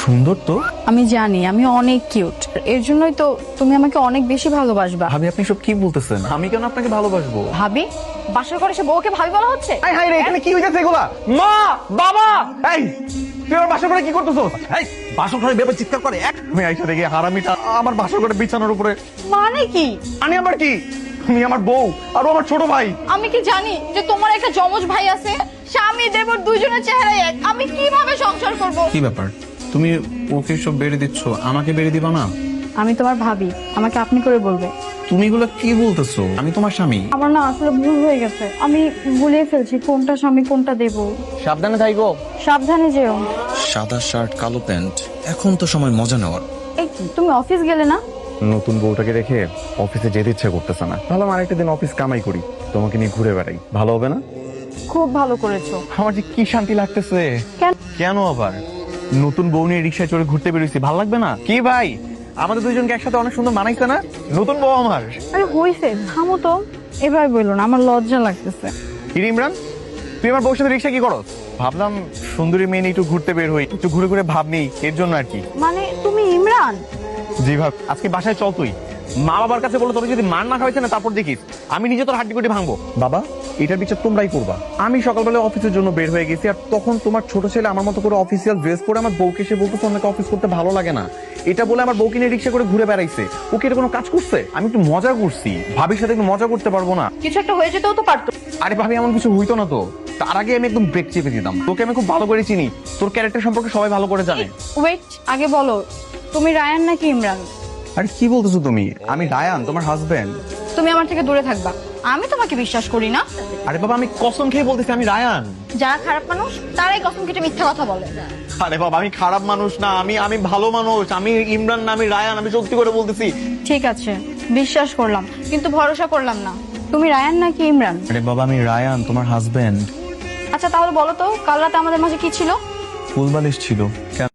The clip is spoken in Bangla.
সুন্দর তো। আমি জানি আমি অনেক কিউট, এর জন্যই তো তুমি আমাকে অনেক বেশি ভালোবাসবা। ভাবি আপনি সব কি বলতেছেন? আমি কেন আপনাকে ভালোবাসবো? ভাবি? বাসর করে সে বউকে ভাবি বলা হচ্ছে? এই হাই রে, এখানে কি হইতাছে এগুলা? মা, বাবা, এই তুই আমার বাসর ঘরে কি করতেছস? এই বাসর ঘরে বেবে চিৎকার করে এক আমি আইসা দেখি হারামিটা আমার বাসর ঘরে বিছানার উপরে। মানে কি? আমি আবার কি? তুমি আমার বউ আর ও আমার ছোট ভাই। আমি কি জানি যে তোমার একটা যমজ ভাই আছে? স্বামী দেবর দুইজনের চেহারাই এক, আমি কিভাবে সংসার করব? কি ব্যাপার, তুমি ওকে সব বেড়ে দিচ্ছ, আমাকে বেড়ে দিবা না? আমি তোমার ভাবি, আমাকে আপনি করে বলবে। তুমি এগুলো কি বলতেছো? আমি তোমার স্বামী। আমার না আসলে ভুল হয়ে গেছে, আমি ভুলে ফেলছি কোনটা স্বামী কোনটা দেব। সাবধানে থাইগো। সাবধানে যেও। সাদা শার্ট কালো প্যান্ট, এখন তো সময় মজা নেওয়ার। এই তুমি অফিস গেলে না? নতুন বউটাকে রেখে অফিসে যেতে ইচ্ছে করতেছে না। ভালো আরেকটা দিন অফিস কামাই করি, তোমাকে নিয়ে ঘুরে বেড়াই, ভালো হবে না? খুব ভালো করেছো। আমার যে কি শান্তি লাগতেছে। কেন? কেন আবার? নতুন বউ নিয়ে রিক্সায় চড়ে ঘুরতে বেরোইছি, ভালো লাগবে না? কি ভাই, আমাদের দুইজনকে একসাথে অনেক সুন্দর মানাইছে না? নতুন বউ আমার। আরে হইছে, থামো তো, এবার বললো না, আমার লজ্জা লাগতেছে। কি রে ইমরান, তুই আমার বউর সাথে রিক্সা কি করস? ভাবলাম সুন্দরী মেয়ে নিয়ে একটু ঘুরতে বের হই, একটু ঘুরে ঘুরে ভাব নেই, এর জন্য আর কি। মানে তুমি ইমরান? জি ভাব, আজকে বাসায় চল তুই। মা বাবার কাছে বলো, তবে যদি মান না খাওয়াইছে না তারপর দেখিস আমি নিজে তোর হাড্ডি কুটি ভাঙবো। বাবা, এটার বিচার তোমরাই করবা। আমি সকালবেলা অফিসের জন্য বের হয়ে গেছি, আর তখন তোমার ছোট ছেলে আমার মতো করে অফিসিয়াল ড্রেস পরে আমার বউকে এসে বলতেছে অনেক অফিস করতে ভালো লাগে না, এটা বলে আমার বউকে নিয়ে রিক্সা করে ঘুরে বেড়াইছে। ওকে এটা কোনো কাজ করছে? আমি একটু মজা করছি, ভাবির সাথে একটু মজা করতে পারবো না? কিছু একটা হয়ে যেতেও তো পারতো। আরে ভাবি, এমন কিছু হইতো না তো। তার আগে আমি একদম ব্রেক চেপে দিতাম। তোকে আমি খুব ভালো করে চিনি, তোর ক্যারেক্টার সম্পর্কে সবাই ভালো করে জানে। ওয়েট, আগে বলো তুমি রায়ান নাকি ইমরান? আরে কি বলতেছো তুমি? আমি রায়ান, তোমার হাজবেন্ড। তুমি আমার থেকে দূরে থাকবা, আমি তোমাকে বিশ্বাস করি না। আরে বাবা, আমি কসম খেয়ে বলতেছি আমি রায়ান। যারা খারাপ মানুষ তারাই কসম কেটে মিথ্যা কথা বলে। আরে বাবা, আমি খারাপ মানুষ না, আমি ভালো মানুষ। আমি ইমরান না, আমি রায়ান, আমি সত্যি করে বলতেছি। ঠিক আছে, বিশ্বাস করলাম, কিন্তু ভরসা করলাম না। তুমি রায়ান নাকি ইমরান? আরে বাবা, আমি রায়ান, তোমার হাজবেন্ড। আচ্ছা তাহলে বলো তো, কাল রাতে আমাদের মাঝে কি ছিল? ফুল বালিশ ছিল। কেন?